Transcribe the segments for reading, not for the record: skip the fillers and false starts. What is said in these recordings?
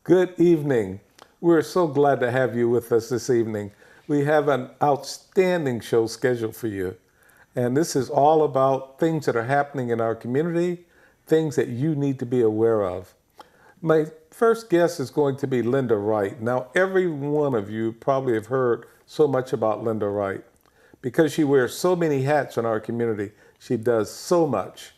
Good evening. We're so glad to have you with us this evening. We have an outstanding show scheduled for you. And this is all about things that are happening in our community, things that you need to be aware of. My first guest is going to be Linda Wright. Now, every one of you probably have heard so much about Linda Wright because she wears so many hats in our community. She does so much.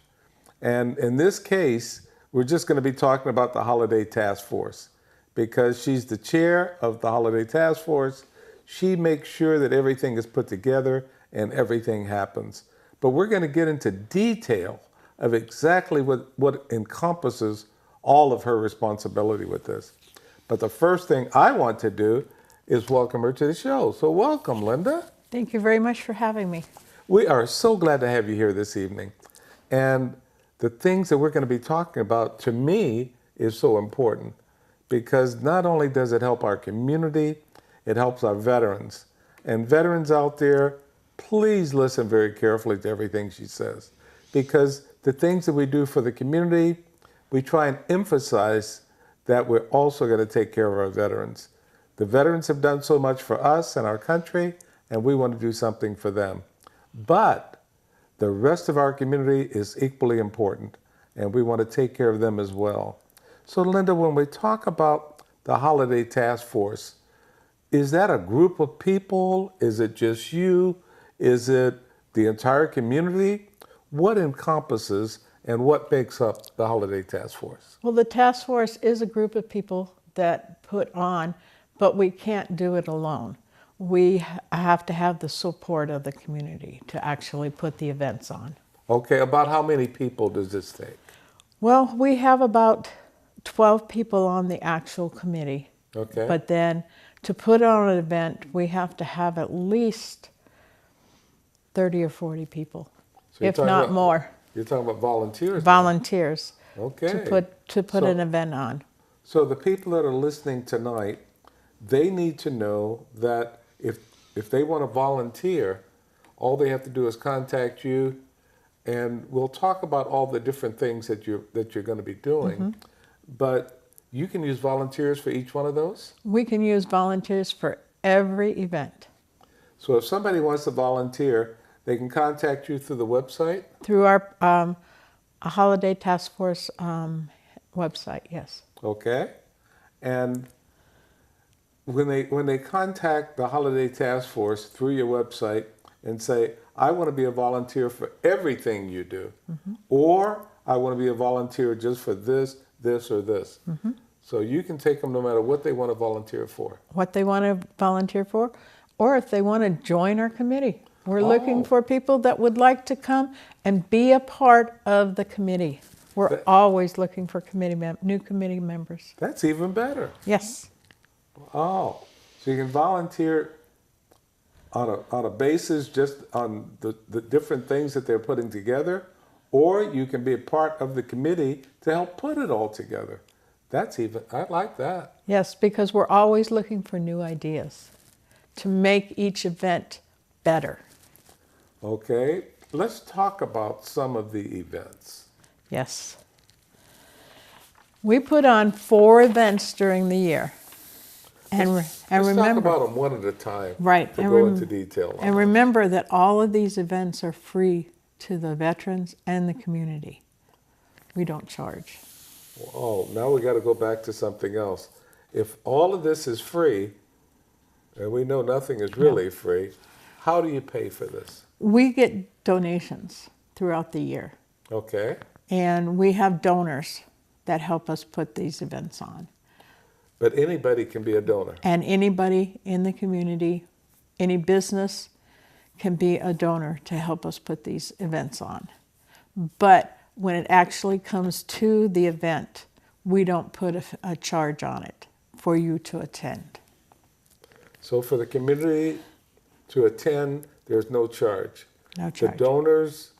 And in this case, we're just going to be talking about the Holiday Task Force because she's the chair of the Holiday Task Force. She makes sure that everything is put together and everything happens. But we're going to get into detail of exactly what encompasses all of her responsibility with this. But the first thing I want to do is welcome her to the show. So welcome, Linda. Thank you very much for having me. We are so glad to have you here this evening. And the things that we're going to be talking about, to me, is so important because not only does it help our community, it helps our veterans. And veterans out there, please listen very carefully to everything she says because the things that we do for the community, we try and emphasize that we're also going to take care of our veterans. The veterans have done so much for us and our country, and we want to do something for them. But the rest of our community is equally important, and we want to take care of them as well. So, Linda, when we talk about the Holiday Task Force, is that a group of people? Is it just you? Is it the entire community? What encompasses and what makes up the Holiday Task Force? Well, the task force is a group of people that put on, but we can't do it alone. We have to have the support of the community to actually put the events on. Okay, about how many people does this take? Well, we have about 12 people on the actual committee. Okay. But then to put on an event, we have to have at least 30 or 40 people, So you're if talking not about- more, You're talking about volunteers? now. volunteers Okay. to put So- an event on. So the people that are listening tonight, they need to know that if they want to volunteer, all they have to do is contact you, and we'll talk about all the different things that you're going to be doing. But you can use volunteers for each one of those. We can use volunteers for every event So if somebody wants to volunteer, they can contact you through the website. through our Holiday Task Force website, yes. Okay, and when they contact the Holiday Task Force through your website and say, I want to be a volunteer for everything you do, or I want to be a volunteer just for this, this, or this. So you can take them no matter what they want to volunteer for. What they want to volunteer for, or if they want to join our committee. We're looking Oh. for people that would like to come and be a part of the committee. We're That- always looking for new committee members. That's even better. Yes. Oh, so you can volunteer on a basis just on the different things that they're putting together, or you can be a part of the committee to help put it all together. I like that. Yes, because we're always looking for new ideas to make each event better. Okay, let's talk about some of the events. Yes. We put on 4 events during the year. And Let's remember, talk about them one at a time. Right, To and go rem- into detail on and them. remember that all of these events are free to the veterans and the community. We don't charge. Oh, now we got to go back to something else. If all of this is free, and we know nothing is really free, how do you pay for this? We get donations throughout the year, Okay, and we have donors that help us put these events on. but anybody can be a donor. And anybody in the community, any business can be a donor to help us put these events on. But when it actually comes to the event, we don't put a charge on it for you to attend. So for the community to attend, there's no charge. No The charge. donors,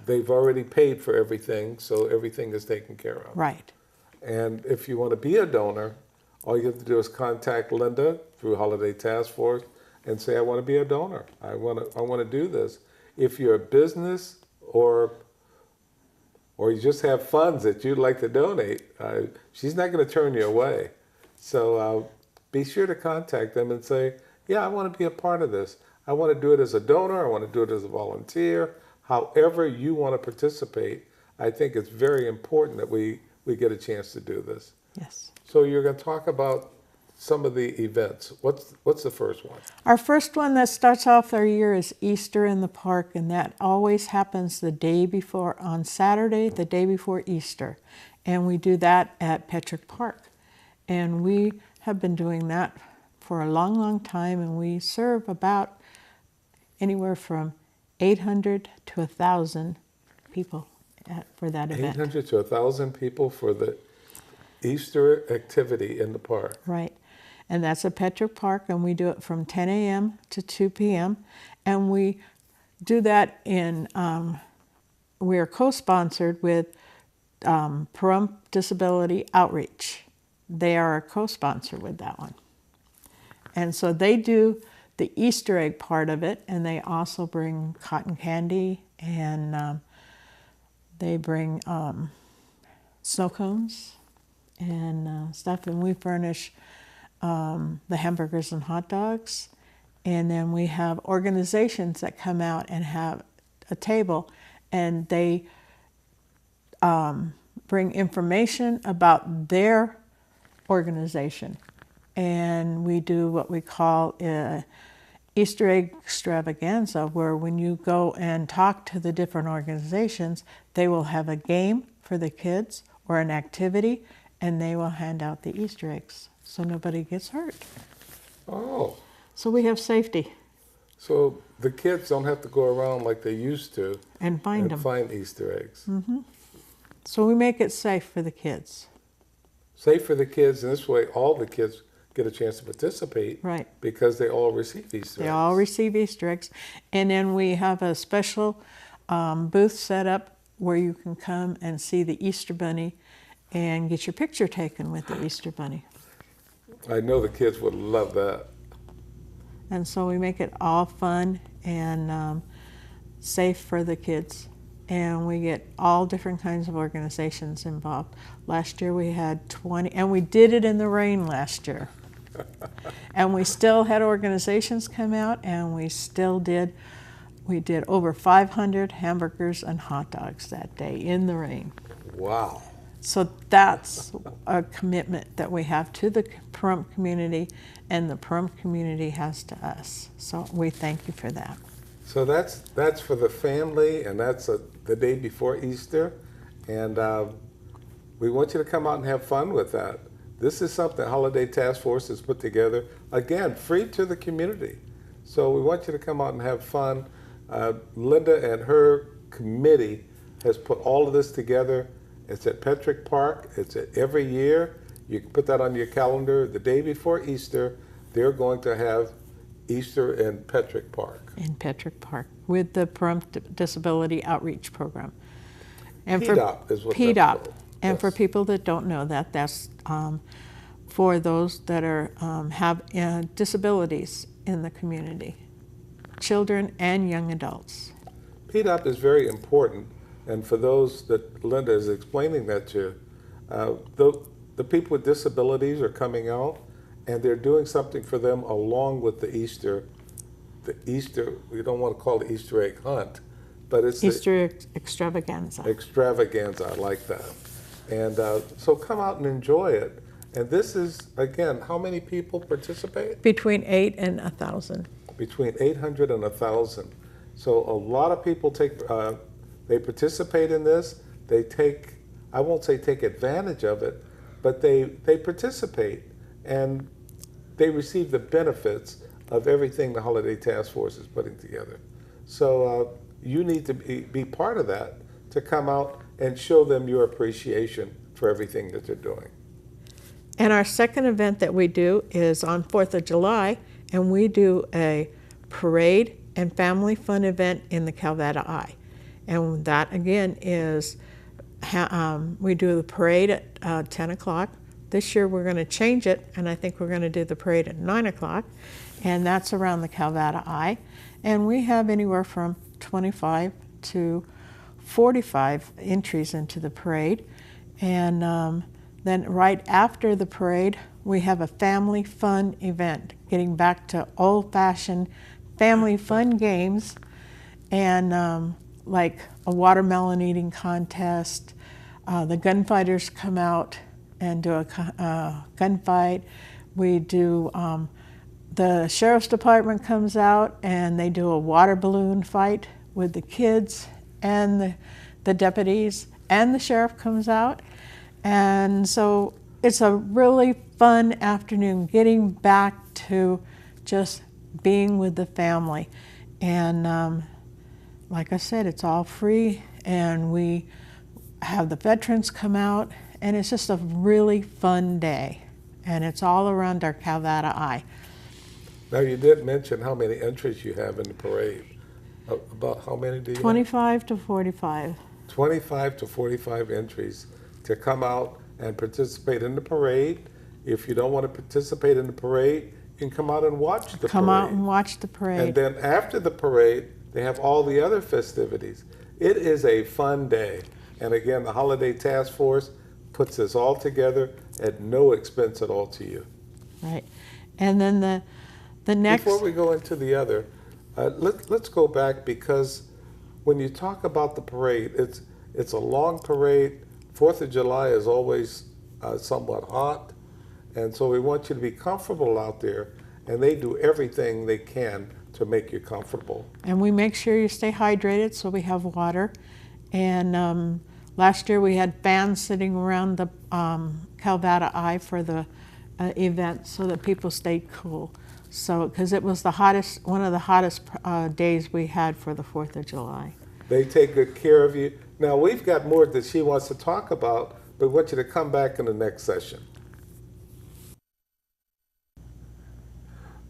they've already paid for everything, so everything is taken care of. Right. And if you want to be a donor, all you have to do is contact Linda through Holiday Task Force and say, I want to be a donor. I want to do this. If you're a business or or you just have funds that you'd like to donate, she's not going to turn you away. So be sure to contact them and say, yeah, I want to be a part of this. I want to do it as a donor. I want to do it as a volunteer. However you want to participate, I think it's very important that we get a chance to do this. Yes. So you're going to talk about some of the events. What's the first one? Our first one that starts off our year is Easter in the Park, and that always happens the day before, on Saturday, the day before Easter. And we do that at Pahrump Park. And we have been doing that for a long, long time, and we serve about anywhere from 800 to 1,000 people for that event. 800 to 1,000 people for the Easter activity in the park. Right. And that's at Pahrump Park, and we do it from 10 a.m. to 2 p.m. And we do that in, we are co-sponsored with Pahrump Disability Outreach. They are a co-sponsor with that one. And so they do the Easter egg part of it, and they also bring cotton candy, and they bring snow cones and stuff, and we furnish the hamburgers and hot dogs. And then we have organizations that come out and have a table, and they bring information about their organization. And we do what we call a Easter egg extravaganza, where when you go and talk to the different organizations, they will have a game for the kids or an activity, and they will hand out the Easter eggs so nobody gets hurt. Oh. So we have safety. So the kids don't have to go around like they used to And find them. find Easter eggs. Mm-hmm. So we make it safe for the kids. Safe for the kids, and this way all the kids get a chance to participate. Right. Because they all receive Easter eggs. They all receive Easter eggs. And then we have a special booth set up where you can come and see the Easter Bunny and get your picture taken with the Easter Bunny. I know the kids would love that. And so we make it all fun and safe for the kids. And we get all different kinds of organizations involved. Last year we had 20, and we did it in the rain last year. And we still had organizations come out, and we did over 500 hamburgers and hot dogs that day in the rain. Wow. So that's a commitment that we have to the Pahrump community, and the Pahrump community has to us. So we thank you for that. So that's for the family, and that's the day before Easter. And we want you to come out and have fun with that. This is something Holiday Task Force has put together, again, free to the community. So we want you to come out and have fun. Linda and her committee has put all of this together. It's at Pahrump Park. It's at every year. You can put that on your calendar. The day before Easter, they're going to have Easter in Pahrump Park. In Pahrump Park with the Pahrump Disability Outreach Program. And PDOP is what PDOP. that's called. And Yes. for people that don't know that, that's for those that are have disabilities in the community, children and young adults. PDOP is very important, and for those that Linda is explaining that to, the people with disabilities are coming out, and they're doing something for them along with the Easter, we don't want to call it Easter egg hunt, but it's Easter extravaganza. extravaganza, I like that. And so come out and enjoy it. And this is, again, how many people participate? Between 8 and 1,000. Between 800 and 1,000. So a lot of people they participate in this. They take, I won't say take advantage of it, but they participate, and they receive the benefits of everything the Holiday Task Force is putting together. So you need to be part of that, to come out and show them your appreciation for everything that they're doing. And our second event that we do is on 4th of July, and we do a parade and family fun event in the Calvada Eye. And that, again, is, we do the parade at 10 o'clock. This year we're going to change it, and I think we're going to do the parade at 9 o'clock, and that's around the Calvada Eye. And we have anywhere from 25 to 45 entries into the parade. And then right after the parade, we have a family fun event, getting back to old-fashioned family fun games, and like a watermelon eating contest. The gunfighters come out and do a gunfight. We do, the sheriff's department comes out and they do a water balloon fight with the kids and the deputies, and the sheriff comes out. And so it's a really fun afternoon, getting back to just being with the family. And like I said, it's all free, and we have the veterans come out, and it's just a really fun day. And it's all around our Calvada Eye. Now, you did mention how many entries you have in the parade. About how many do you 25 to 45. 25 to 45 entries to come out and participate in the parade. If you don't want to participate in the parade, you can come out and watch the parade. Come out and watch the parade. And then after the parade, they have all the other festivities. It is a fun day. And again, the Holiday Task Force puts this all together at no expense at all to you. Right. And then the next... Before we go into the other, let's go back, because when you talk about the parade, it's a long parade. 4th of July is always somewhat hot, and so we want you to be comfortable out there, and they do everything they can to make you comfortable. And we make sure you stay hydrated, so we have water. And last year we had fans sitting around the Calvada Eye for the event, so that people stayed cool. So, because it was the hottest, one of the hottest days we had for the 4th of July. They take good care of you. Now, we've got more that she wants to talk about, but we want you to come back in the next session.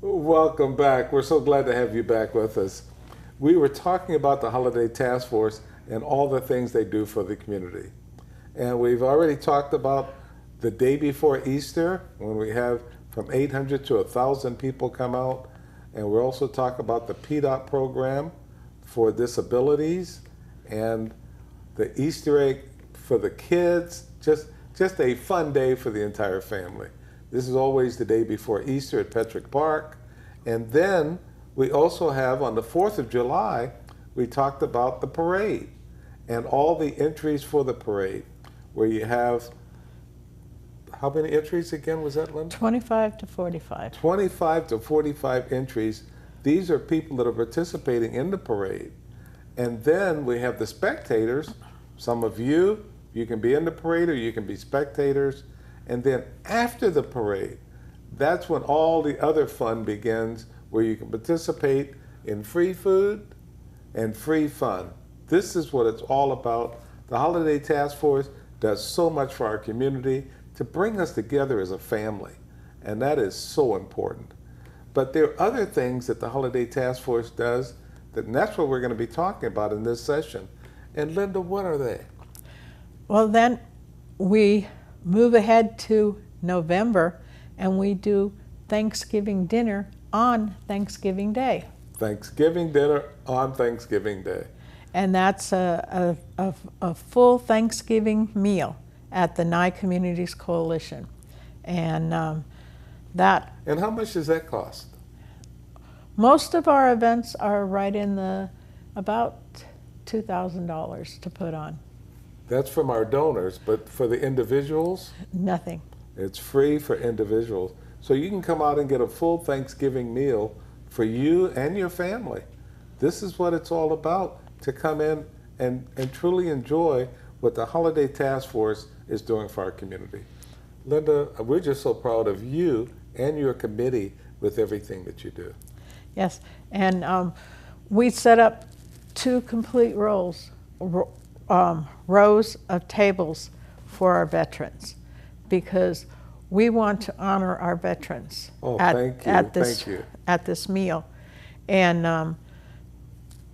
Welcome back. We're so glad to have you back with us. We were talking about the Holiday Task Force and all the things they do for the community. And we've already talked about the day before Easter, when we have from 800 to 1,000 people come out. And we also talk about the PDOT program for disabilities, and the Easter egg for the kids. Just a fun day for the entire family. This is always the day before Easter at Petrick Park. And then we also have, on the 4th of July, we talked about the parade and all the entries for the parade, where you have, how many entries again was that, Linda? 25 to 45. 25 to 45 entries. These are people that are participating in the parade. And then we have the spectators. Some of you can be in the parade or you can be spectators. And then after the parade, that's when all the other fun begins, where you can participate in free food and free fun. This is what it's all about. The Holiday Task Force does so much for our community to bring us together as a family, and that is so important. But there are other things that the Holiday Task Force does, and that's what we're going to be talking about in this session. And Linda, what are they? Well, then we move ahead to November, and we do Thanksgiving dinner on Thanksgiving Day. Thanksgiving dinner on Thanksgiving Day. And that's a full Thanksgiving meal at the Nye Communities Coalition. And that... And how much does that cost? Most of our events are right in the about $2,000 to put on. That's from our donors, but for the individuals? Nothing. It's free for individuals. So you can come out and get a full Thanksgiving meal for you and your family. This is what it's all about, to come in and truly enjoy what the Holiday Task Force is doing for our community. Linda, we're just so proud of you and your committee with everything that you do. Yes, and we set up 2 complete rows of tables for our veterans, because we want to honor our veterans at this meal. And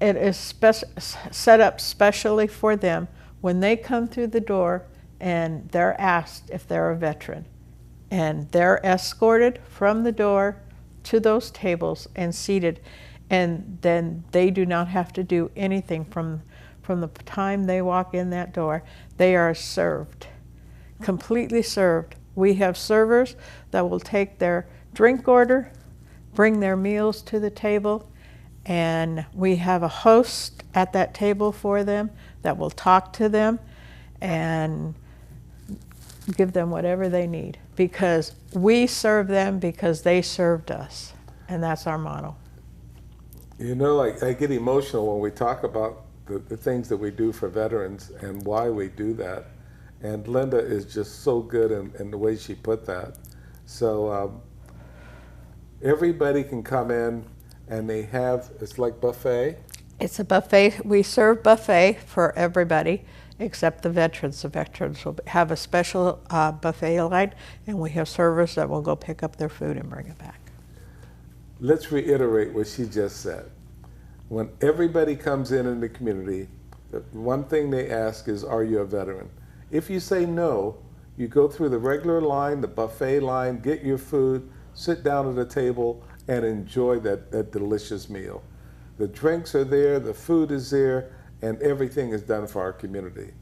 it is set up specially for them when they come through the door and they're asked if they're a veteran. And they're escorted from the door to those tables and seated. And then they do not have to do anything from from the time they walk in that door, they are served, completely served. We have servers that will take their drink order, bring their meals to the table, and we have a host at that table for them that will talk to them and give them whatever they need, because we serve them because they served us, and that's our motto. You know, I get emotional when we talk about the things that we do for veterans and why we do that. And Linda is just so good in the way she put that. So everybody can come in and they have, it's like buffet. It's a buffet. We serve buffet for everybody except the veterans. The veterans will have a special buffet line, and we have servers that will go pick up their food and bring it back. Let's reiterate what she just said. When everybody comes in the community, the one thing they ask is, are you a veteran? If you say no, you go through the regular line, the buffet line, get your food, sit down at a table, and enjoy that delicious meal. The drinks are there, the food is there, and everything is done for our community.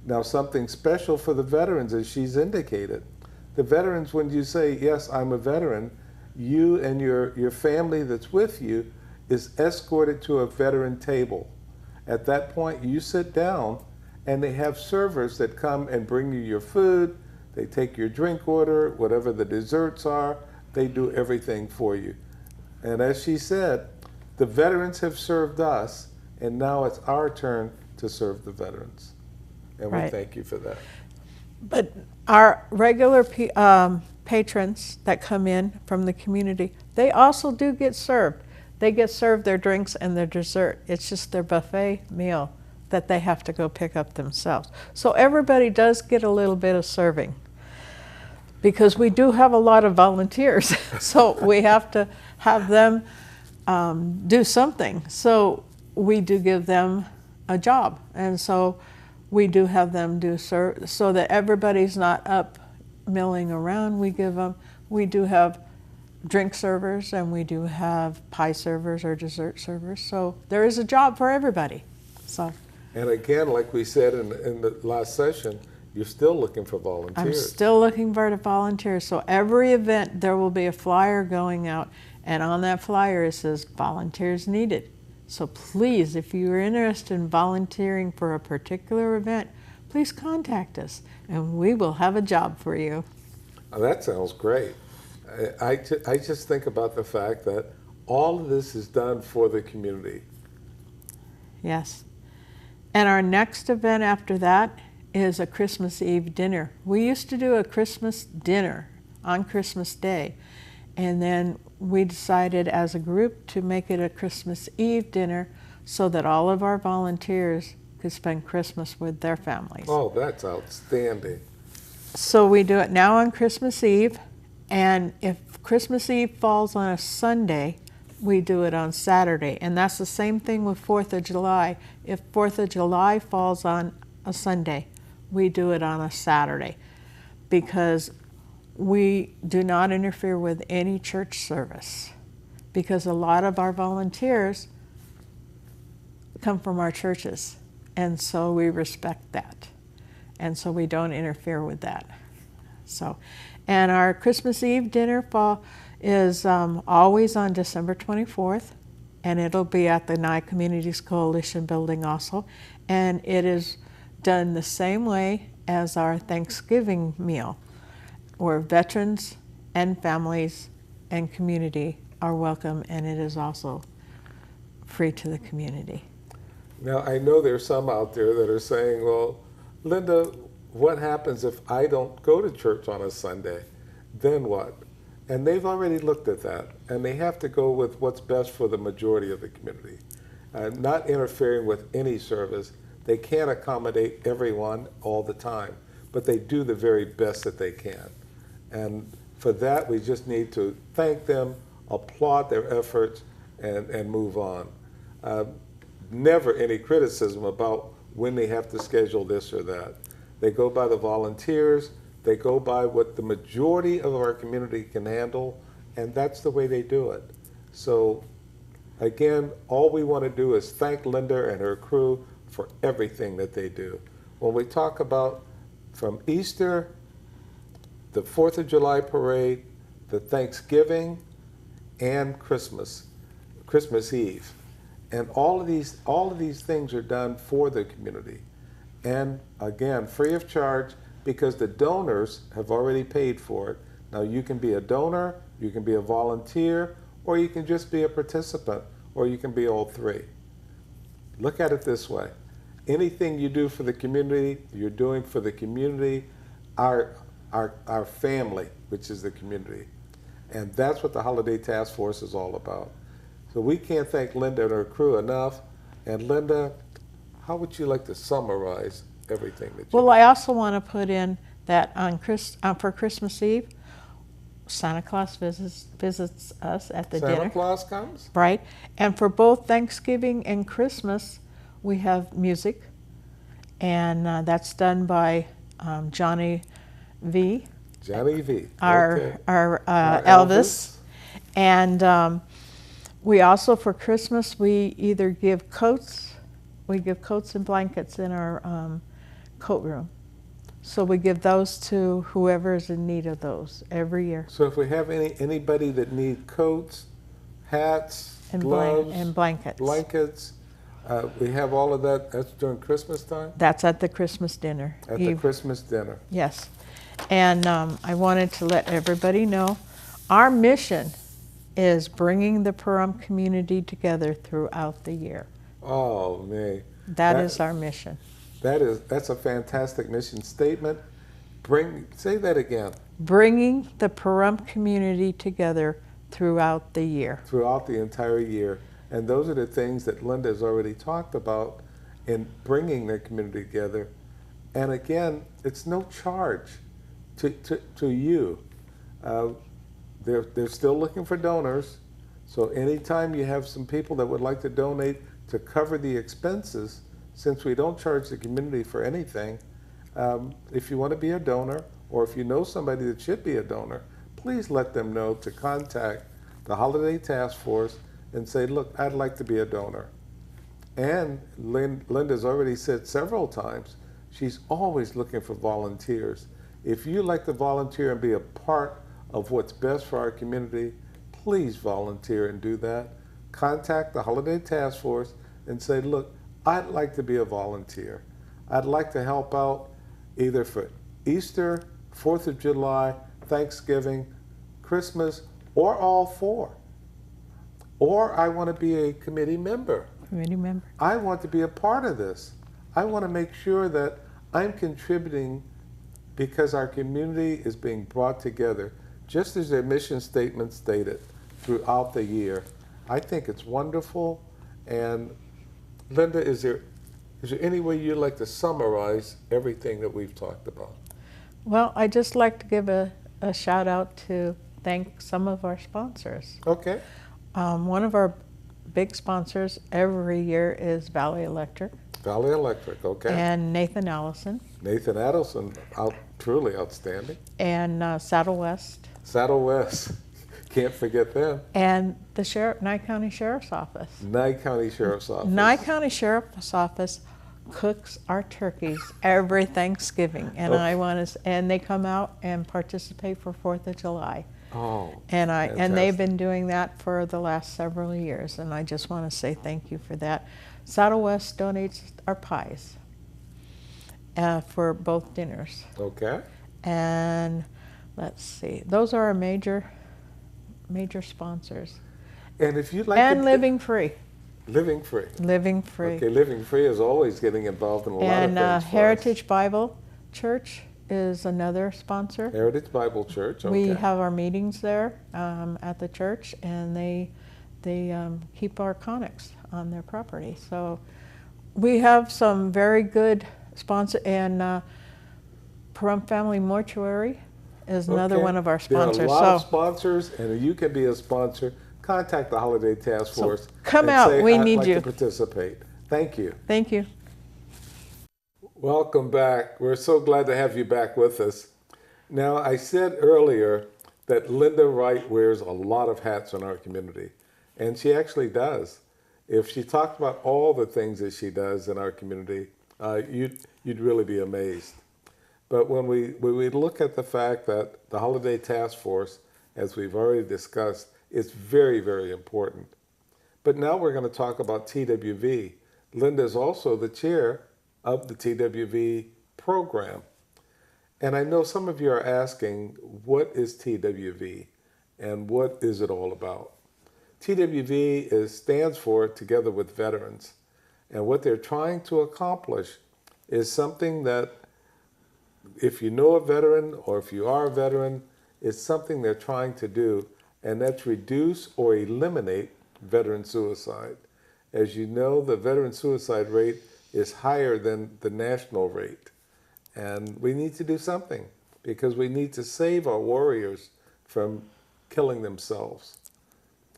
Now, something special for the veterans, as she's indicated. The veterans, when you say, yes, I'm a veteran, you and your family that's with you is escorted to a veteran table. At that point, you sit down, and they have servers that come and bring you your food. They take your drink order, whatever the desserts are, they do everything for you. And as she said, the veterans have served us, and now it's our turn to serve the veterans. And we thank you for that. But our regular patrons that come in from the community, they also do get served. They get served their drinks and their dessert. It's just their buffet meal that they have to go pick up themselves. So everybody does get a little bit of serving, because we do have a lot of volunteers. So we have to have them do something. So we do give them a job. And so we do have them do serve, so that everybody's not up milling around. We do have drink servers, and we do have pie servers or dessert servers. So there is a job for everybody. So. And again, like we said in the last session, you're still looking for volunteers. I'm still looking for volunteers. So every event, there will be a flyer going out, and on that flyer it says volunteers needed. So please, if you're interested in volunteering for a particular event, please contact us, and we will have a job for you. Oh, that sounds great. I just think about the fact that all of this is done for the community. Yes. And our next event after that is a Christmas Eve dinner. We used to do a Christmas dinner on Christmas Day, and then we decided as a group to make it a Christmas Eve dinner so that all of our volunteers could spend Christmas with their families. Oh, that's outstanding. So we do it now on Christmas Eve, and if Christmas Eve falls on a Sunday, we do it on Saturday. And that's the same thing with 4th of July. If 4th of July falls on a Sunday, we do it on a Saturday, because we do not interfere with any church service, because a lot of our volunteers come from our churches, and so we respect that, and so we don't interfere with that. So, and our Christmas Eve dinner is always on December 24th, and it'll be at the Nye Communities Coalition building also, and it is done the same way as our Thanksgiving meal, where veterans and families and community are welcome, and it is also free to the community. Now, I know there's some out there that are saying, well, Linda, what happens if I don't go to church on a Sunday? Then what? And they've already looked at that, and they have to go with what's best for the majority of the community, not interfering with any service. They can't accommodate everyone all the time, but they do the very best that they can. And for that, we just need to thank them, applaud their efforts, and move on. Never any criticism about when they have to schedule this or that. They go by the volunteers, they go by what the majority of our community can handle, and that's the way they do it. So again, all we want to do is thank Linda and her crew for everything that they do. When we talk about from Easter, the 4th of July parade, the Thanksgiving, and Christmas Eve. And all of these things are done for the community. And again, free of charge, because the donors have already paid for it. Now you can be a donor, you can be a volunteer, or you can just be a participant, or you can be all three. Look at it this way. Anything you do for the community, you're doing for the community, our family, which is the community. And that's what the Holiday Task Force is all about. So we can't thank Linda and her crew enough. And Linda, how would you like to summarize everything that you Well, do? I also want to put in that for Christmas Eve, Santa Claus visits us at the dinner. Santa Claus comes? Right. And for both Thanksgiving and Christmas, we have music. And that's done by Johnny V. Johnny V. Our Our Elvis. And we also, for Christmas, we either give coats, and blankets in our coat room. So we give those to whoever is in need of those every year. So if we have anybody that need coats, hats, And gloves, blankets. we have all of that. That's during Christmas time? That's at the Christmas dinner. At the Christmas dinner. Yes. And I wanted to let everybody know our mission is bringing the Pahrump community together throughout the year. Oh, man. That is our mission. That's a fantastic mission statement. Say that again. Bringing the Pahrump community together throughout the year. Throughout the entire year. And those are the things that Linda has already talked about in bringing the community together. And again, it's no charge to you. They're still looking for donors. So anytime you have some people that would like to donate to cover the expenses, since we don't charge the community for anything, if you want to be a donor, or if you know somebody that should be a donor, please let them know to contact the Holiday Task Force and say, look, I'd like to be a donor. And Linda's already said several times, she's always looking for volunteers. If you like to volunteer and be a part of what's best for our community, please volunteer and do that. Contact the Holiday Task Force and say, look, I'd like to be a volunteer. I'd like to help out either for Easter, 4th of July, Thanksgiving, Christmas, or all four. Or I want to be a committee member. I want to be a part of this. I want to make sure that I'm contributing because our community is being brought together, just as their mission statement stated, throughout the year. I think it's wonderful. And Linda, is there any way you'd like to summarize everything that we've talked about? Well, I'd just like to give a shout out to thank some of our sponsors. Okay. One of our big sponsors every year is Valley Electric. Valley Electric, okay. And Nathan Allison. Nathan Adelson, truly outstanding. And Saddle West. Saddle West, can't forget them. And the Nye County Sheriff's Office. Nye County Sheriff's Office. Nye County Sheriff's Office cooks our turkeys every Thanksgiving, and and they come out and participate for 4th of July. Oh, and they've been doing that for the last several years, and I just want to say thank you for that. Saddle West donates our pies for both dinners. Okay. And let's see, those are our major sponsors. And if you'd like and Living Free. Living Free. Living Free. Okay, Living Free is always getting involved in a lot of things. And Heritage Bible Church is another sponsor. Heritage Bible Church, okay. We have our meetings there at the church, and they keep our conics on their property. So we have some very good sponsors, and Pahrump Family Mortuary is another one of our sponsors. There are a lot of sponsors, and you can be a sponsor. Contact the Holiday Task Force. Come out, say, we I'd need like you to participate. Thank you. Thank you. Welcome back. We're so glad to have you back with us. Now, I said earlier that Linda Wright wears a lot of hats in our community, and she actually does. if she talked about all the things that she does in our community, you'd really be amazed. But when we look at the fact that the Holiday Task Force, as we've already discussed, is very, very important. But now we're going to talk about TWV. Linda is also the chair of the TWV program. And I know some of you are asking, what is TWV and what is it all about? TWV stands for Together with Veterans. And what they're trying to accomplish is something that, if you know a veteran or if you are a veteran, it's something they're trying to do, and that's reduce or eliminate veteran suicide. As you know, the veteran suicide rate is higher than the national rate. And we need to do something because we need to save our warriors from killing themselves.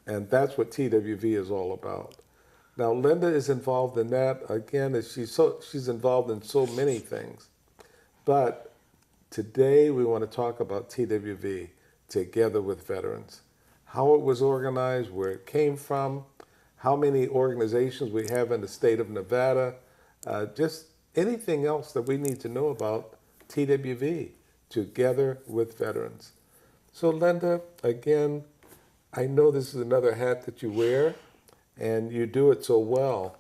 And that's what TWV is all about. Now, Linda is involved in that, again, as she's involved in so many things. But today we want to talk about TWV, Together with Veterans. How it was organized, where it came from, how many organizations we have in the state of Nevada, just anything else that we need to know about TWV, Together with Veterans. So Linda, again, I know this is another hat that you wear, and you do it so well.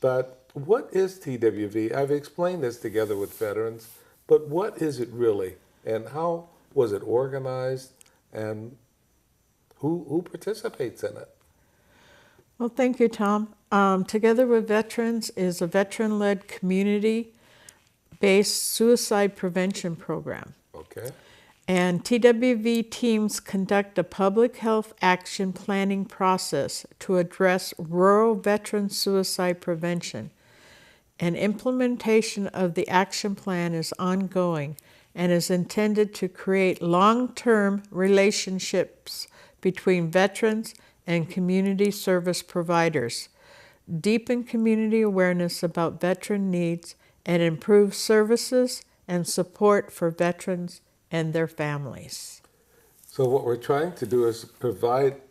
But what is TWV? I've explained this Together with Veterans, but what is it really? And how was it organized? And who participates in it? Well, thank you, Tom. Together with Veterans is a veteran-led community-based suicide prevention program. Okay. And TWV teams conduct a public health action planning process to address rural veteran suicide prevention. And implementation of the action plan is ongoing and is intended to create long-term relationships between veterans and community service providers, deepen community awareness about veteran needs, and improve services and support for veterans and their families. So what we're trying to do is provide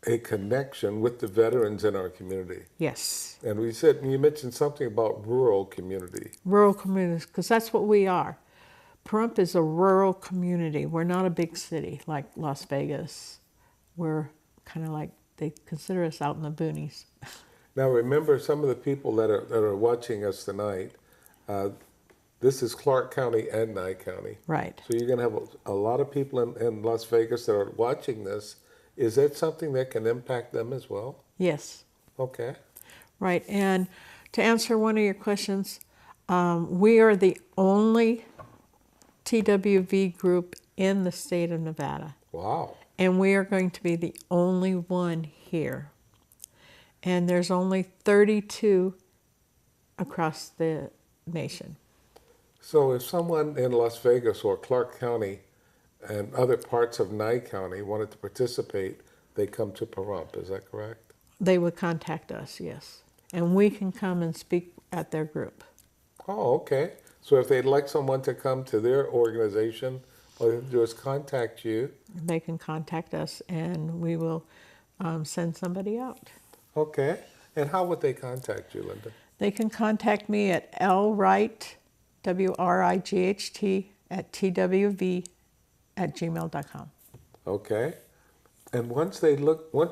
a connection with the veterans in our community. Yes. And you mentioned something about rural community. Rural communities, because that's what we are. Pahrump is a rural community. We're not a big city like Las Vegas. We're kind of like, they consider us out in the boonies. Now remember, some of the people that are watching us tonight, this is Clark County and Nye County. Right. So you're going to have a lot of people in Las Vegas that are watching this. Is that something that can impact them as well? Yes. Okay. Right. And to answer one of your questions, we are the only TWV group in the state of Nevada. Wow. And we are going to be the only one here. And there's only 32 across the nation. So if someone in Las Vegas or Clark County and other parts of Nye County wanted to participate, they come to Pahrump, is that correct? They would contact us, yes. And we can come and speak at their group. Oh, okay. So if they'd like someone to come to their organization, all they have to do is contact you. They can contact us and we will send somebody out. Okay. And how would they contact you, Linda? They can contact me at lwright, WRIGHT, at twv@gmail.com. Okay. And once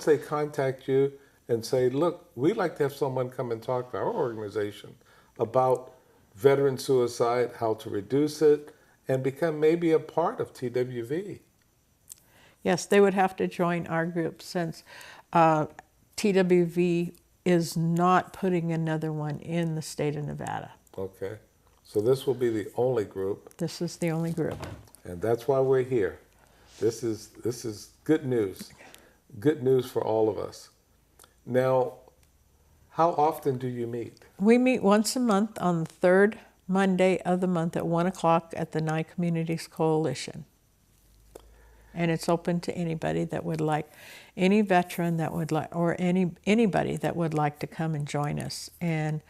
they contact you and say, look, we'd like to have someone come and talk to our organization about veteran suicide, how to reduce it, and become maybe a part of TWV. Yes, they would have to join our group since TWV is not putting another one in the state of Nevada. Okay. So this will be the only group. This is the only group. And that's why we're here. This is good news. Good news for all of us. Now, how often do you meet? We meet once a month on the third Monday of the month at 1 o'clock at the Nye Communities Coalition. And it's open to anybody that would like, any veteran that would like, or anybody that would like to come and join us and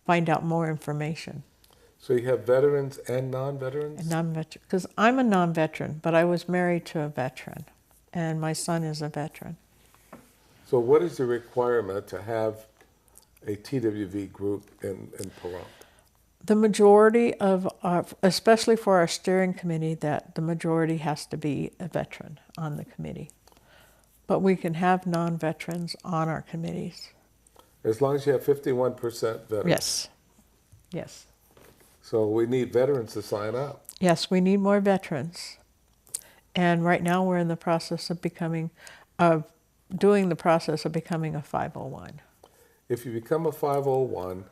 find out more information. So you have veterans and non-veterans? Non-veteran, because I'm a non-veteran, but I was married to a veteran, and my son is a veteran. So what is the requirement to have a TWV group in Pahrump? The majority of our, especially for our steering committee, that the majority has to be a veteran on the committee. But we can have non-veterans on our committees. As long as you have 51% veterans. Yes. Yes. So we need veterans to sign up. Yes, we need more veterans. And right now we're in the process of doing the process of becoming a 501. If you become a 501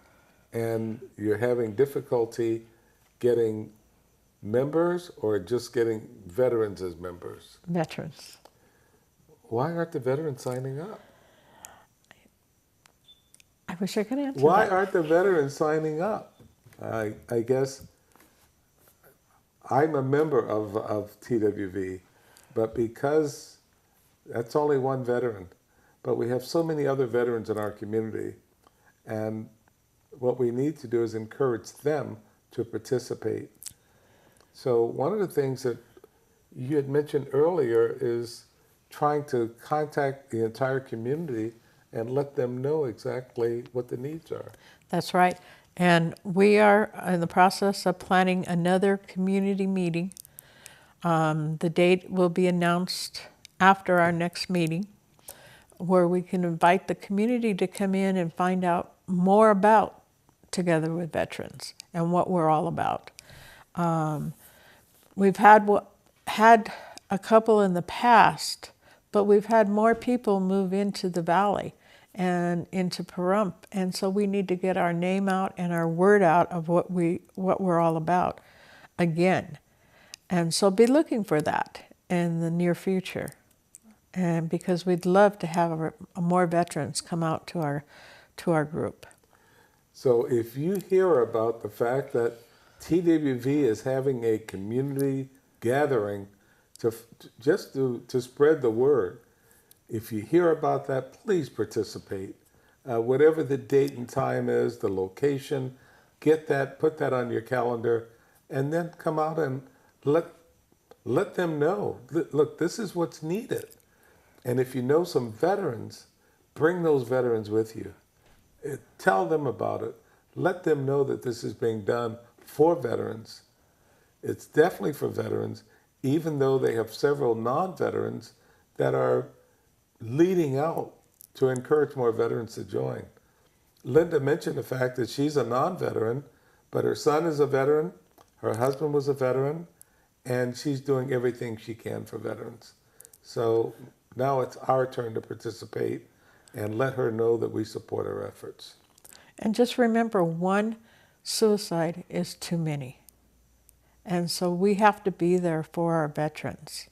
and you're having difficulty getting members or just getting veterans as members, Veterans. why aren't the veterans signing up? I wish I could answer Why that. aren't the veterans signing up? I guess I'm a member of TWV, but because that's only one veteran, but we have so many other veterans in our community, and what we need to do is encourage them to participate. So one of the things that you had mentioned earlier is trying to contact the entire community and let them know exactly what the needs are. That's right. And we are in the process of planning another community meeting. The date will be announced after our next meeting, where we can invite the community to come in and find out more about Together with Veterans and what we're all about. We've had a couple in the past, but we've had more people move into the valley and into Pahrump, and so we need to get our name out and our word out of what we're all about again. And so be looking for that in the near future, and because we'd love to have more veterans come out to our group. So if you hear about the fact that TWV is having a community gathering to spread the word, if you hear about that, please participate. Whatever the date and time is, the location, get that, put that on your calendar, and then come out and let them know. Look, this is what's needed. And if you know some veterans, bring those veterans with you. Tell them about it. Let them know that this is being done for veterans. It's definitely for veterans, even though they have several non-veterans that are leading out to encourage more veterans to join. Linda mentioned the fact that she's a non-veteran, but her son is a veteran, her husband was a veteran, and she's doing everything she can for veterans. So now it's our turn to participate and let her know that we support her efforts. And just remember, one suicide is too many. And so we have to be there for our veterans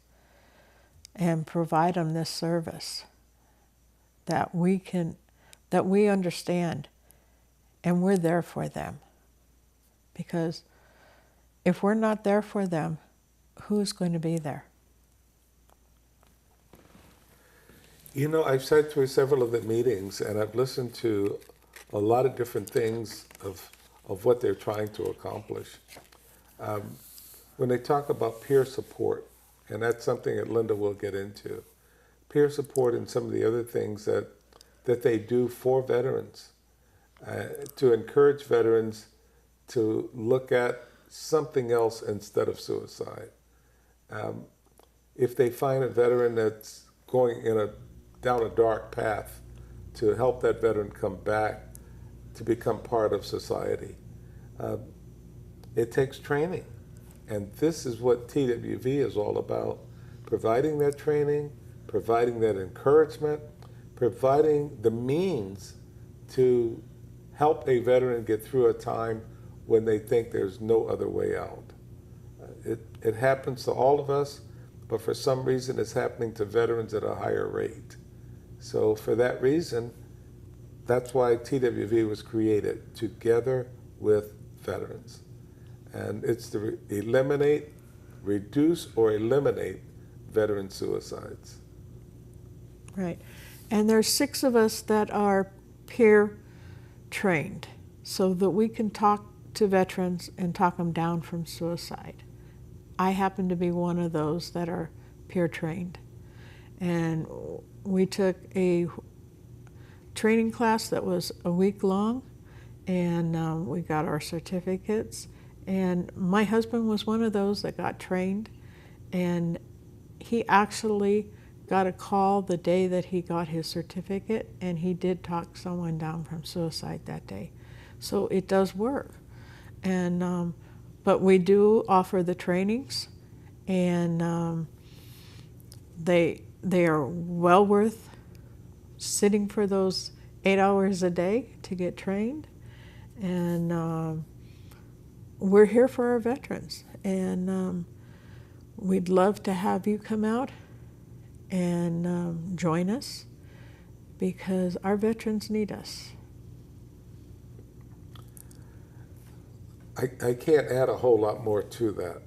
and provide them this service that we understand, and we're there for them. Because if we're not there for them, who's going to be there? You know, I've sat through several of the meetings and I've listened to a lot of different things of what they're trying to accomplish. When they talk about peer support, and that's something that Linda will get into, peer support and some of the other things that they do for veterans, to encourage veterans to look at something else instead of suicide. If they find a veteran that's going down a dark path, to help that veteran come back to become part of society. It takes training. And this is what TWV is all about, providing that training, providing that encouragement, providing the means to help a veteran get through a time when they think there's no other way out. It happens to all of us, but for some reason it's happening to veterans at a higher rate. So for that reason, that's why TWV was created, Together with Veterans. And it's to reduce or eliminate veteran suicides. Right. And there's 6 of us that are peer trained so that we can talk to veterans and talk them down from suicide. I happen to be one of those that are peer trained. And we took a training class that was a week long, and we got our certificates. And my husband was one of those that got trained, and he actually got a call the day that he got his certificate, and he did talk someone down from suicide that day. So it does work. And but we do offer the trainings, and they are well worth sitting for those 8 hours a day to get trained. And we're here for our veterans, and we'd love to have you come out and join us, because our veterans need us. I can't add a whole lot more to that.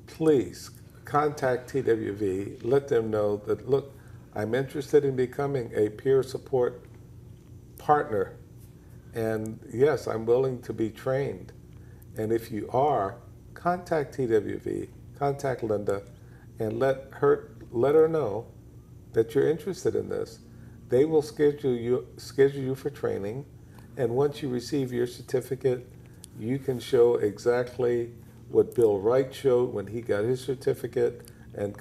Please contact TWV, let them know that, look, I'm interested in becoming a peer support partner, and yes, I'm willing to be trained. And if you are, contact TWV, contact Linda, and let her know that you're interested in this. They will schedule you for training, and once you receive your certificate, you can show exactly what Bill Wright showed when he got his certificate and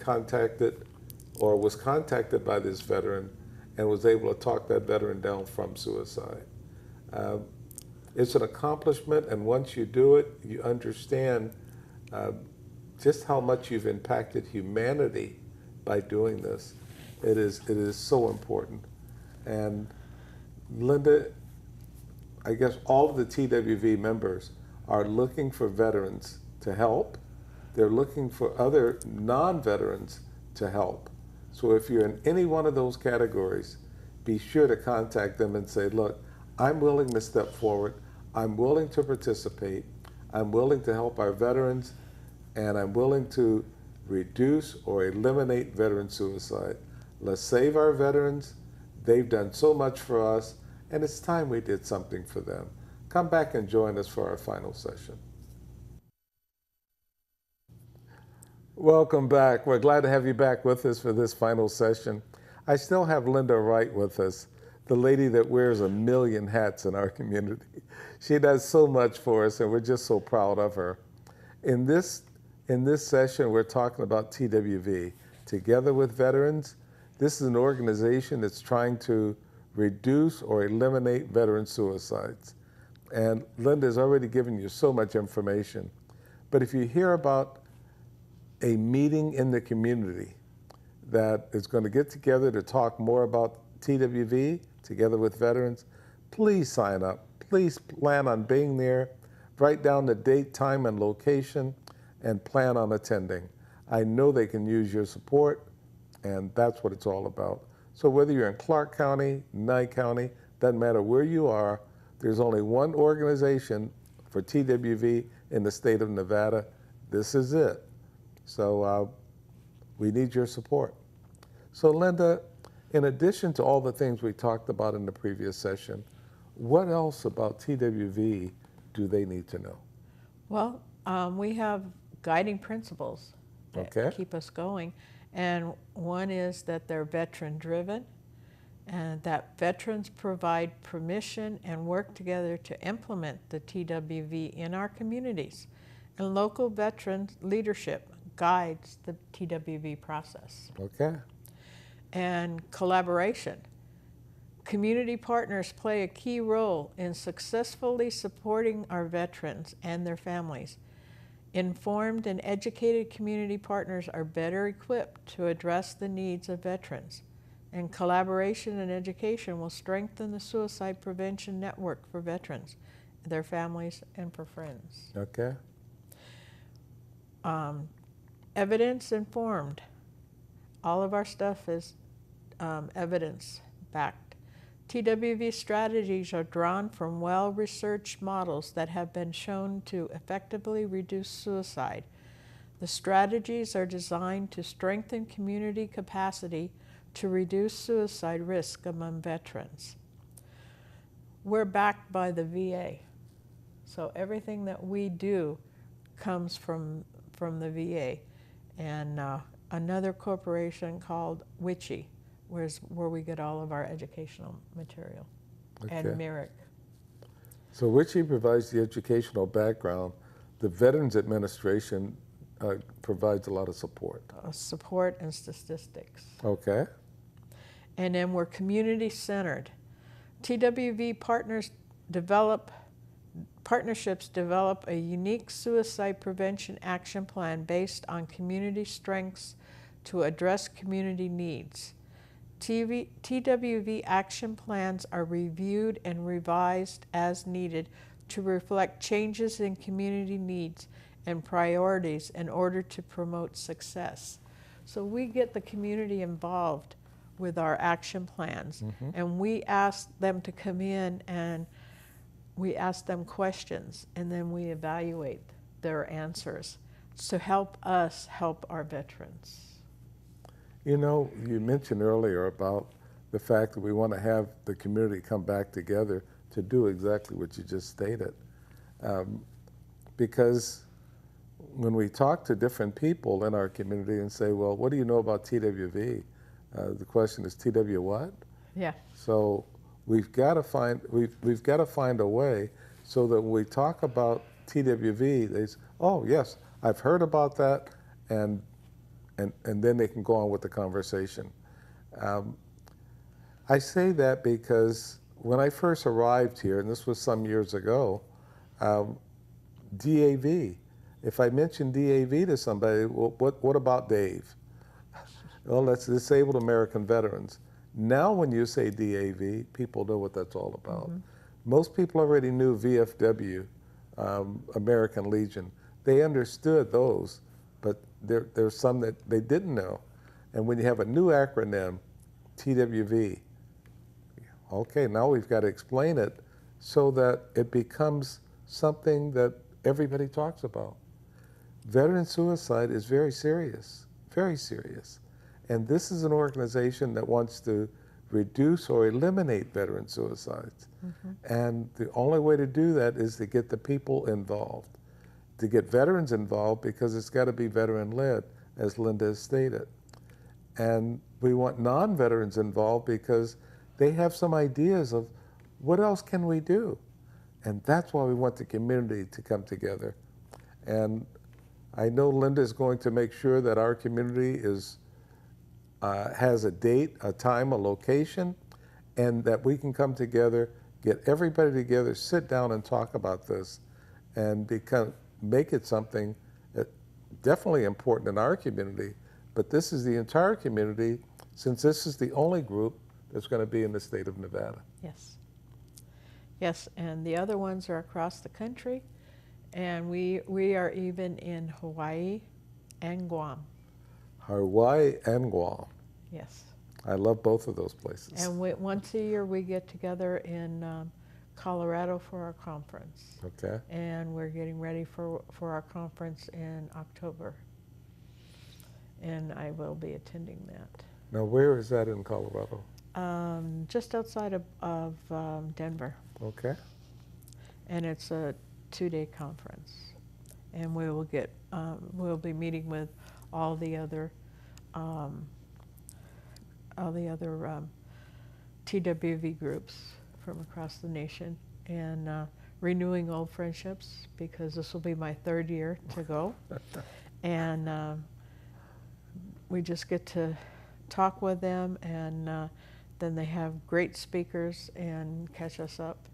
was contacted by this veteran and was able to talk that veteran down from suicide. It's an accomplishment, and once you do it, you understand just how much you've impacted humanity by doing this. It is so important. And Linda, I guess all of the TWV members are looking for veterans to help. They're looking for other non-veterans to help. So if you're in any one of those categories, be sure to contact them and say, look, I'm willing to step forward. I'm willing to participate. I'm willing to help our veterans, and I'm willing to reduce or eliminate veteran suicide. Let's save our veterans. They've done so much for us, and it's time we did something for them. Come back and join us for our final session. Welcome back. We're glad to have you back with us for this final session. I still have Linda Wright with us, the lady that wears a million hats in our community. She does so much for us, and we're just so proud of her. In this session, we're talking about TWV, Together with Veterans. This is an organization that's trying to reduce or eliminate veteran suicides. And Linda's already given you so much information. But if you hear about a meeting in the community that is going to get together to talk more about TWV, Together with Veterans, please sign up. Please plan on being there. Write down the date, time, and location, and plan on attending. I know they can use your support, and that's what it's all about. So whether you're in Clark County, Nye County, doesn't matter where you are, there's only one organization for TWV in the state of Nevada. This is it. So we need your support. So Linda, in addition to all the things we talked about in the previous session, what else about TWV do they need to know? Well, we have guiding principles that keep us going. And one is that they're veteran-driven, and that veterans provide permission and work together to implement the TWV in our communities. And local veteran leadership guides the TWV process. Okay. And collaboration. Community partners play a key role in successfully supporting our veterans and their families. Informed and educated community partners are better equipped to address the needs of veterans. And collaboration and education will strengthen the suicide prevention network for veterans, their families, and for friends. Okay. Evidence informed. All of our stuff is evidence-backed. TWV strategies are drawn from well-researched models that have been shown to effectively reduce suicide. The strategies are designed to strengthen community capacity to reduce suicide risk among veterans. We're backed by the VA, so everything that we do comes from the VA. And another corporation called WICHE, where we get all of our educational material, and Okay. Merrick. So Richie provides the educational background. The Veterans Administration provides a lot of support. Support and statistics. Okay. And then we're community centered. TWV partnerships develop a unique suicide prevention action plan based on community strengths to address community needs. TWV action plans are reviewed and revised as needed to reflect changes in community needs and priorities in order to promote success. So we get the community involved with our action plans, and we ask them to come in and we ask them questions, and then we evaluate their answers to help us help our veterans. You know, you mentioned earlier about the fact that we want to have the community come back together to do exactly what you just stated. Because when we talk to different people in our community and say, well, what do you know about TWV? The question is, TW what? Yeah. So we've got to find a way so that when we talk about TWV, they say, oh yes, I've heard about that, and then they can go on with the conversation. I say that because when I first arrived here, and this was some years ago, DAV. If I mention DAV to somebody, well, what about Dave? Well, that's Disabled American Veterans. Now when you say DAV, people know what that's all about. Most people already knew VFW, American Legion. They understood those, but there's some that they didn't know. And when you have a new acronym, TWV, okay, now we've got to explain it so that it becomes something that everybody talks about. Veteran suicide is very serious, very serious. And this is an organization that wants to reduce or eliminate veteran suicides. And the only way to do that is to get the people involved, to get veterans involved, because it's got to be veteran-led, as Linda has stated. And we want non-veterans involved because they have some ideas of what else can we do? And that's why we want the community to come together. And I know Linda is going to make sure that our community has a date, a time, a location, and that we can come together, get everybody together, sit down and talk about this, and make it something that definitely important in our community, but this is the entire community, since this is the only group that's going to be in the state of Nevada. Yes. Yes, and the other ones are across the country, and we are even in Hawaii and Guam. Hawaii and Guam. Yes. I love both of those places. And once a year we get together in Colorado for our conference. Okay. And we're getting ready for our conference in October. And I will be attending that. Now, where is that in Colorado? Just outside of Denver. Okay. And it's a 2-day conference. And we'll be meeting with all the other TWV groups from across the nation, and renewing old friendships, because this will be my 3rd year to go. And we just get to talk with them, and then they have great speakers and catch us up.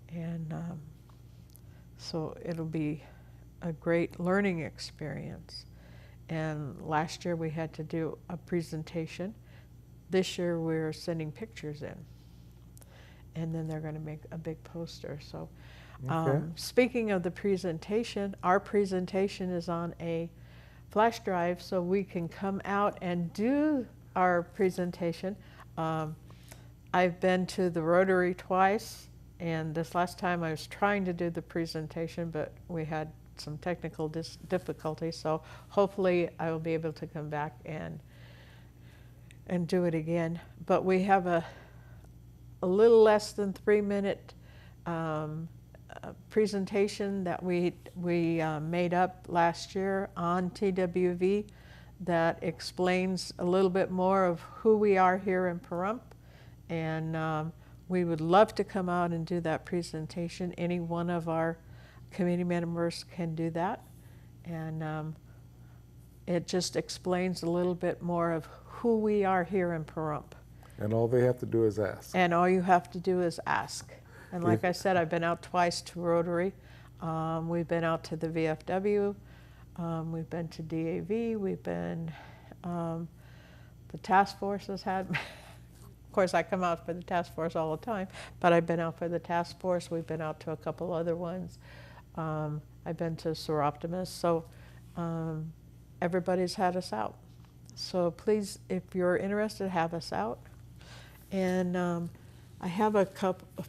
And so it'll be a great learning experience. And last year we had to do a presentation. This year we're sending pictures in. And then they're going to make a big poster. So Okay. speaking of the presentation, our presentation is on a flash drive, so we can come out and do our presentation. I've been to the Rotary twice, and this last time I was trying to do the presentation, but we had some technical difficulties, so hopefully I will be able to come back and do it again. But we have a little less than 3-minute presentation that we made up last year on TWV that explains a little bit more of who we are here in Pahrump. And we would love to come out and do that presentation. Any one of our committee members can do that. And it just explains a little bit more of who we are here in Pahrump. And all they have to do is ask. And all you have to do is ask. And like I said, I've been out twice to Rotary. We've been out to the VFW. We've been to DAV. We've been, the task force has had, of course I come out for the task force all the time, but I've been out for the task force. We've been out to a couple other ones. I've been to Seroptimus. So everybody's had us out. So please, if you're interested, have us out. And I have a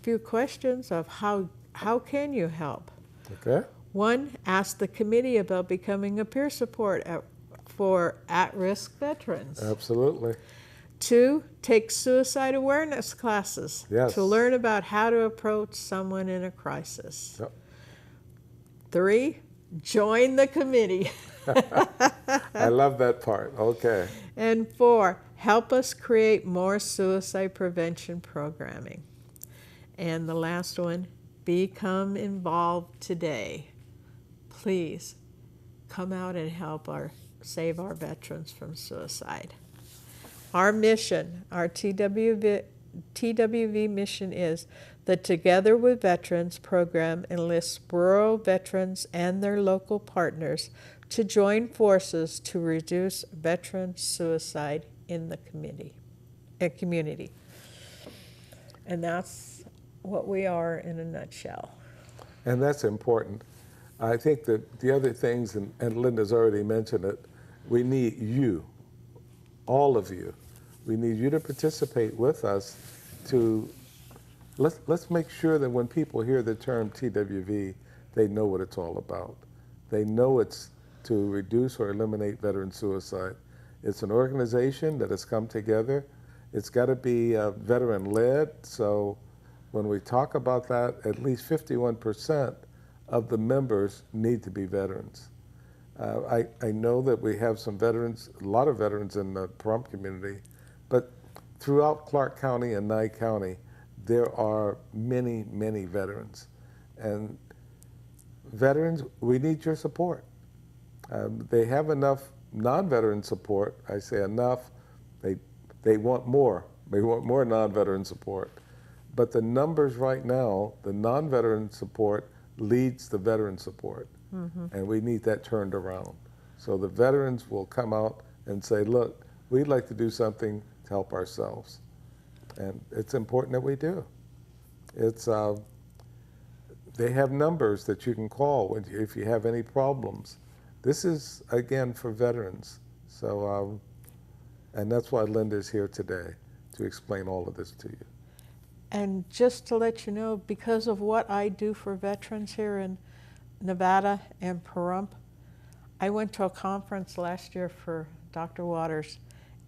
few questions of how can you help? Okay. One, ask the committee about becoming a peer support for at-risk veterans. Absolutely. Two, take suicide awareness classes to learn about how to approach someone in a crisis. Yep. Three, join the committee. I love that part. Okay. And four, help us create more suicide prevention programming. And the last one, become involved today. Please come out and help save our veterans from suicide. Our mission, our TWV mission is the Together with Veterans program enlists rural veterans and their local partners to join forces to reduce veteran suicide in the community. And that's what we are in a nutshell. And that's important. I think that the other things, and Linda's already mentioned it, we need you, all of you. We need you to participate with us to, let's make sure that when people hear the term TWV, they know what it's all about. They know it's to reduce or eliminate veteran suicide. It's an organization that has come together. It's got to be veteran-led, so when we talk about that, at least 51% of the members need to be veterans. I know that we have some veterans, a lot of veterans in the Pahrump community, but throughout Clark County and Nye County, there are many, many veterans. And veterans, we need your support. They have enough non-veteran support. I say enough, they want more. They want more non-veteran support. But the numbers right now, the non-veteran support leads the veteran support. And we need that turned around. So the veterans will come out and say, look, we'd like to do something to help ourselves. And it's important that we do. It's, they have numbers that you can call if you have any problems. This is, again, for veterans. So, and that's why Linda's here today, to explain all of this to you. And just to let you know, because of what I do for veterans here in Nevada and Pahrump, I went to a conference last year for Dr. Waters,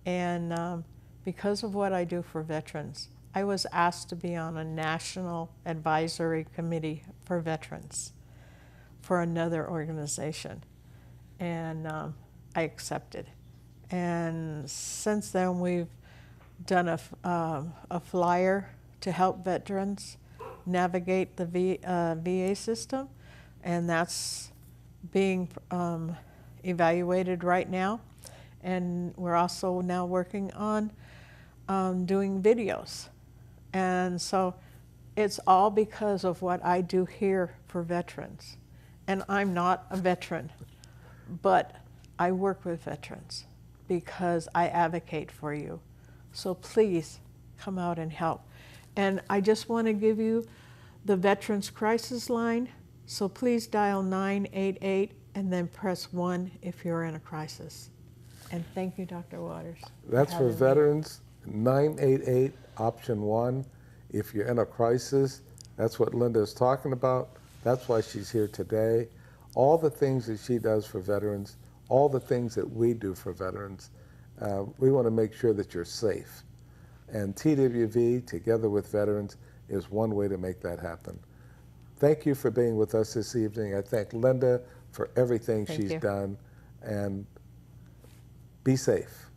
and because of what I do for veterans, I was asked to be on a national advisory committee for veterans for another organization, and I accepted. And since then, we've done a flyer to help veterans navigate the VA system, and that's being evaluated right now. And we're also now working on doing videos. And so it's all because of what I do here for veterans. And I'm not a veteran, but I work with veterans because I advocate for you. So please come out and help. And I just want to give you the Veterans Crisis Line. So please dial 988 and then press 1 if you're in a crisis. And thank you, Dr. Waters. That's for veterans, 988, option 1. If you're in a crisis, that's what Linda is talking about. That's why she's here today. All the things that she does for veterans, all the things that we do for veterans, we want to make sure that you're safe. And TWV, Together with Veterans, is one way to make that happen. Thank you for being with us this evening. I thank Linda for everything she's done. And Be safe.